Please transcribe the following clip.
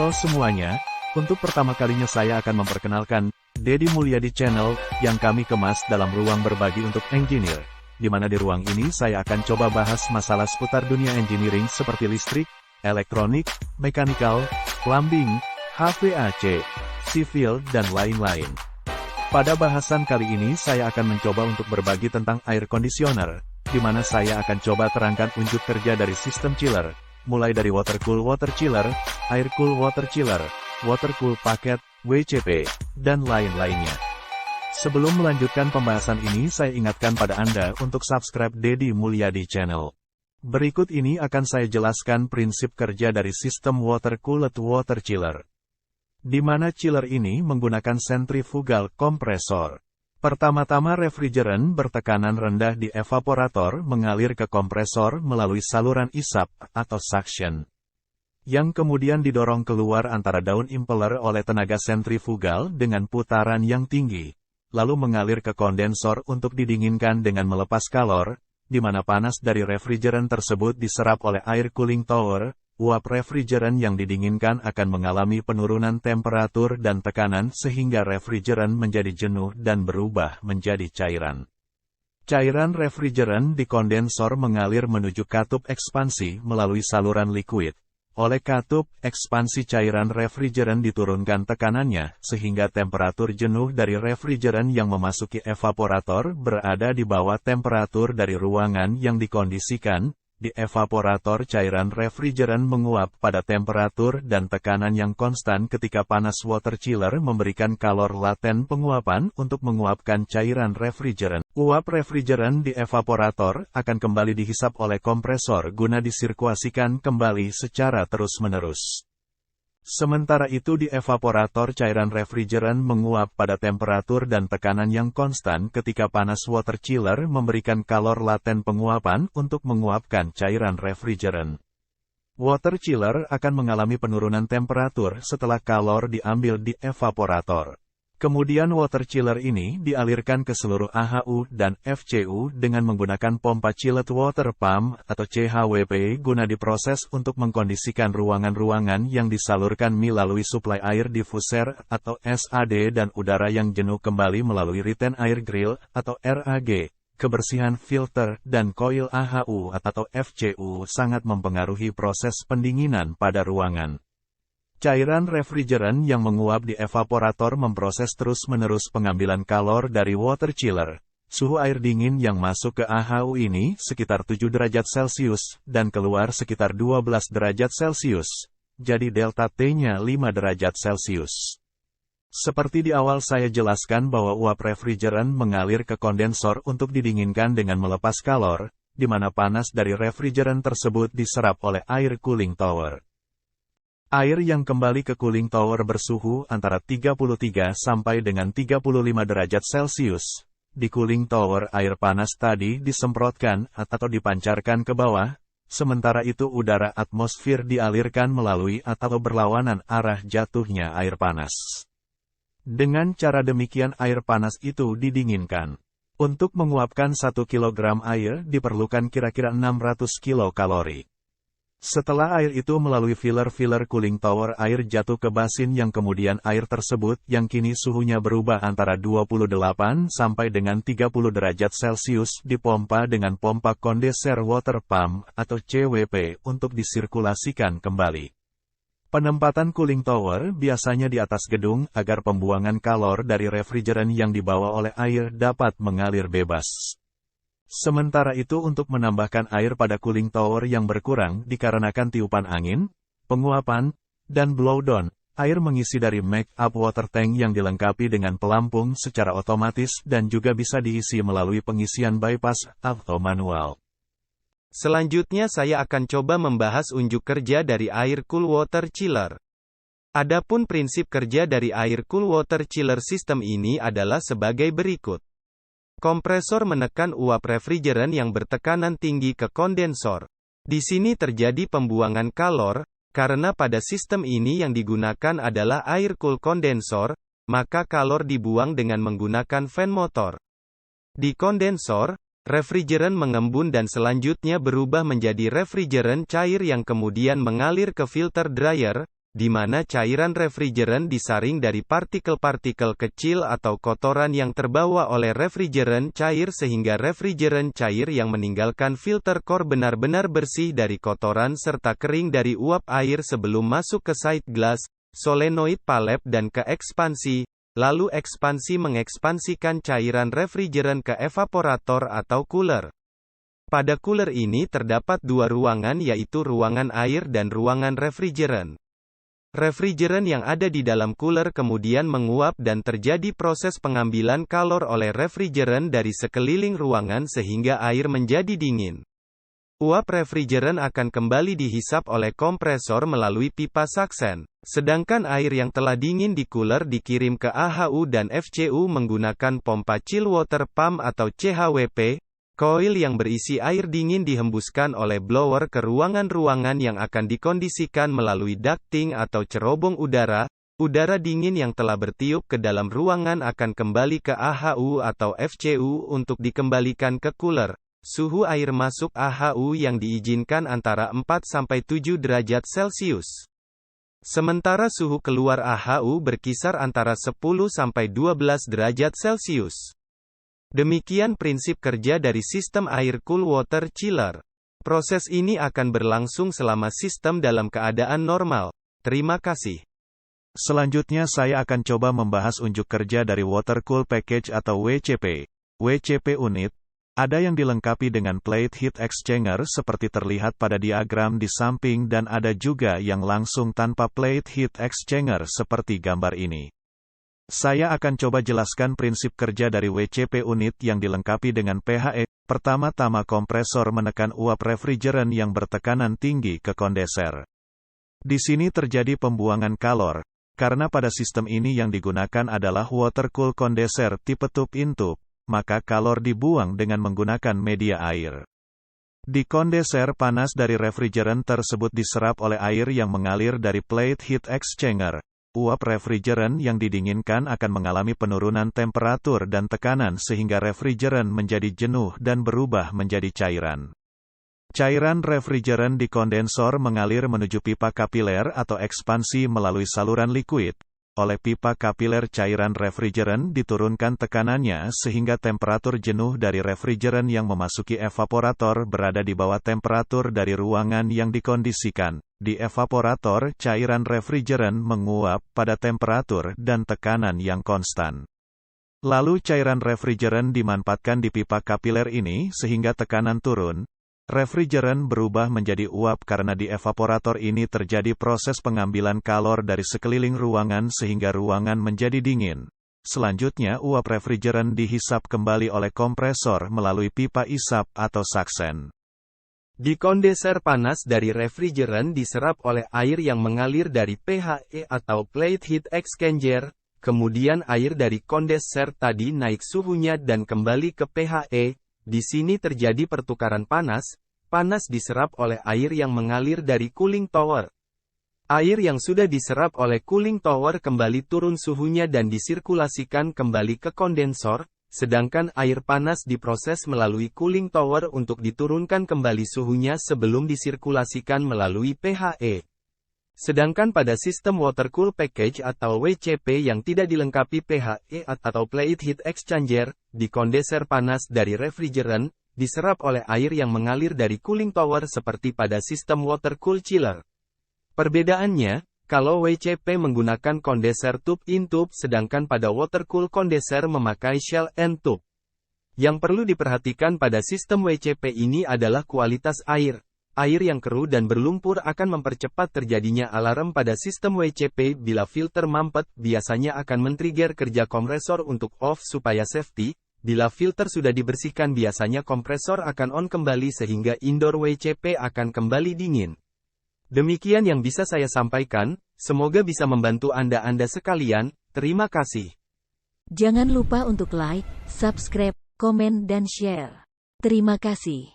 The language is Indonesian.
Halo semuanya, untuk pertama kalinya saya akan memperkenalkan Deddy Mulyadi Channel yang kami kemas dalam ruang berbagi untuk engineer, di mana di ruang ini saya akan coba bahas masalah seputar dunia engineering seperti listrik, elektronik, mechanical, plumbing, HVAC, sivil, dan lain-lain. Pada bahasan kali ini saya akan mencoba untuk berbagi tentang air conditioner, di mana saya akan coba terangkan unjuk kerja dari sistem chiller, mulai dari water cool water chiller, air cool water chiller, water cool paket, WCP, dan lain-lainnya. Sebelum melanjutkan pembahasan ini saya ingatkan pada Anda untuk subscribe Deddy Mulyadi Channel. Berikut ini akan saya jelaskan prinsip kerja dari sistem water cooled water chiller, di mana chiller ini menggunakan centrifugal kompresor. Pertama-tama refrigeran bertekanan rendah di evaporator mengalir ke kompresor melalui saluran isap atau suction, yang kemudian didorong keluar antara daun impeller oleh tenaga sentrifugal dengan putaran yang tinggi, lalu mengalir ke kondensor untuk didinginkan dengan melepas kalor, di mana panas dari refrigeran tersebut diserap oleh air cooling tower. Uap refrigeran yang didinginkan akan mengalami penurunan temperatur dan tekanan sehingga refrigeran menjadi jenuh dan berubah menjadi cairan. Cairan refrigeran di kondensor mengalir menuju katup ekspansi melalui saluran liquid. Oleh katup ekspansi cairan refrigeran diturunkan tekanannya sehingga temperatur jenuh dari refrigeran yang memasuki evaporator berada di bawah temperatur dari ruangan yang dikondisikan. Di evaporator cairan refrigeran menguap pada temperatur dan tekanan yang konstan ketika panas water chiller memberikan kalor laten penguapan untuk menguapkan cairan refrigeran. Uap refrigeran di evaporator akan kembali dihisap oleh kompresor guna disirkulasikan kembali secara terus-menerus. Sementara itu di evaporator cairan refrigeran menguap pada temperatur dan tekanan yang konstan ketika panas water chiller memberikan kalor laten penguapan untuk menguapkan cairan refrigeran. Water chiller akan mengalami penurunan temperatur setelah kalor diambil di evaporator. Kemudian water chiller ini dialirkan ke seluruh AHU dan FCU dengan menggunakan pompa chilled water pump atau CHWP guna diproses untuk mengkondisikan ruangan-ruangan yang disalurkan melalui suplai air diffuser atau SAD dan udara yang jenuh kembali melalui retain air grill atau RAG. Kebersihan filter dan koil AHU atau FCU sangat mempengaruhi proses pendinginan pada ruangan. Cairan refrigeran yang menguap di evaporator memproses terus-menerus pengambilan kalor dari water chiller. Suhu air dingin yang masuk ke AHU ini sekitar 7 derajat Celcius dan keluar sekitar 12 derajat Celcius. Jadi delta T-nya 5 derajat Celcius. Seperti di awal saya jelaskan bahwa uap refrigeran mengalir ke kondensor untuk didinginkan dengan melepas kalor, di mana panas dari refrigeran tersebut diserap oleh air cooling tower. Air yang kembali ke cooling tower bersuhu antara 33 sampai dengan 35 derajat Celcius. Di cooling tower air panas tadi disemprotkan atau dipancarkan ke bawah, sementara itu udara atmosfer dialirkan melalui atau berlawanan arah jatuhnya air panas. Dengan cara demikian air panas itu didinginkan. Untuk menguapkan 1 kg air diperlukan kira-kira 600 kilokalori. Setelah air itu melalui filler cooling tower air jatuh ke basin yang kemudian air tersebut yang kini suhunya berubah antara 28 sampai dengan 30 derajat Celcius dipompa dengan pompa condenser water pump atau CWP untuk disirkulasikan kembali. Penempatan cooling tower biasanya di atas gedung agar pembuangan kalor dari refrigeran yang dibawa oleh air dapat mengalir bebas. Sementara itu untuk menambahkan air pada cooling tower yang berkurang dikarenakan tiupan angin, penguapan, dan blowdown, air mengisi dari make-up water tank yang dilengkapi dengan pelampung secara otomatis dan juga bisa diisi melalui pengisian bypass atau manual. Selanjutnya saya akan coba membahas unjuk kerja dari air cool water chiller. Adapun prinsip kerja dari air cool water chiller sistem ini adalah sebagai berikut. Kompresor menekan uap refrigeran yang bertekanan tinggi ke kondensor. Di sini terjadi pembuangan kalor, karena pada sistem ini yang digunakan adalah air cool kondensor, maka kalor dibuang dengan menggunakan fan motor. Di kondensor, refrigeran mengembun dan selanjutnya berubah menjadi refrigeran cair yang kemudian mengalir ke filter dryer, di mana cairan refrigeran disaring dari partikel-partikel kecil atau kotoran yang terbawa oleh refrigeran cair sehingga refrigeran cair yang meninggalkan filter core benar-benar bersih dari kotoran serta kering dari uap air sebelum masuk ke side glass, solenoid palep dan ke ekspansi, lalu ekspansi mengekspansikan cairan refrigeran ke evaporator atau cooler. Pada cooler ini terdapat dua ruangan yaitu ruangan air dan ruangan refrigeran. Refrigeran yang ada di dalam cooler kemudian menguap dan terjadi proses pengambilan kalor oleh refrigeran dari sekeliling ruangan sehingga air menjadi dingin. Uap refrigeran akan kembali dihisap oleh kompresor melalui pipa saksen, sedangkan air yang telah dingin di cooler dikirim ke AHU dan FCU menggunakan pompa chill water pump atau CHWP. Koil yang berisi air dingin dihembuskan oleh blower ke ruangan-ruangan yang akan dikondisikan melalui ducting atau cerobong udara. Udara dingin yang telah bertiup ke dalam ruangan akan kembali ke AHU atau FCU untuk dikembalikan ke cooler. Suhu air masuk AHU yang diizinkan antara 4-7 derajat Celcius. Sementara suhu keluar AHU berkisar antara 10-12 derajat Celcius. Demikian prinsip kerja dari sistem air cool water chiller. Proses ini akan berlangsung selama sistem dalam keadaan normal. Terima kasih. Selanjutnya saya akan coba membahas unjuk kerja dari Water Cool Package atau WCP. WCP unit, ada yang dilengkapi dengan plate heat exchanger seperti terlihat pada diagram di samping dan ada juga yang langsung tanpa plate heat exchanger seperti gambar ini. Saya akan coba jelaskan prinsip kerja dari WCP unit yang dilengkapi dengan PHE. Pertama-tama kompresor menekan uap refrigeran yang bertekanan tinggi ke kondenser. Di sini terjadi pembuangan kalor, karena pada sistem ini yang digunakan adalah water cool condenser tipe tube-in-tube, maka kalor dibuang dengan menggunakan media air. Di kondenser panas dari refrigeran tersebut diserap oleh air yang mengalir dari plate heat exchanger. Uap refrigeran yang didinginkan akan mengalami penurunan temperatur dan tekanan sehingga refrigeran menjadi jenuh dan berubah menjadi cairan. Cairan refrigeran di kondensor mengalir menuju pipa kapiler atau ekspansi melalui saluran liquid. Oleh pipa kapiler cairan refrigeran diturunkan tekanannya sehingga temperatur jenuh dari refrigeran yang memasuki evaporator berada di bawah temperatur dari ruangan yang dikondisikan. Di evaporator, cairan refrigeran menguap pada temperatur dan tekanan yang konstan. Lalu cairan refrigeran dimanfaatkan di pipa kapiler ini sehingga tekanan turun. Refrigeran berubah menjadi uap karena di evaporator ini terjadi proses pengambilan kalor dari sekeliling ruangan sehingga ruangan menjadi dingin. Selanjutnya uap refrigeran dihisap kembali oleh kompresor melalui pipa isap atau saksen. Di kondenser panas dari refrigeran diserap oleh air yang mengalir dari PHE atau plate heat exchanger, kemudian air dari kondenser tadi naik suhunya dan kembali ke PHE. Di sini terjadi pertukaran panas diserap oleh air yang mengalir dari cooling tower. Air yang sudah diserap oleh cooling tower kembali turun suhunya dan disirkulasikan kembali ke kondensor, sedangkan air panas diproses melalui cooling tower untuk diturunkan kembali suhunya sebelum disirkulasikan melalui PHE. Sedangkan pada sistem water cool package atau WCP yang tidak dilengkapi PHE atau plate heat exchanger, di kondenser panas dari refrigeran, diserap oleh air yang mengalir dari cooling tower seperti pada sistem water cool chiller. Perbedaannya, kalau WCP menggunakan kondenser tube-in-tube sedangkan pada water cool kondenser memakai shell and tube. Yang perlu diperhatikan pada sistem WCP ini adalah kualitas air. Air yang keruh dan berlumpur akan mempercepat terjadinya alarm pada sistem WCP bila filter mampet, biasanya akan men-trigger kerja kompresor untuk off supaya safety. Bila filter sudah dibersihkan biasanya kompresor akan on kembali sehingga indoor WCP akan kembali dingin. Demikian yang bisa saya sampaikan, semoga bisa membantu Anda sekalian, terima kasih. Jangan lupa untuk like, subscribe, komen dan share. Terima kasih.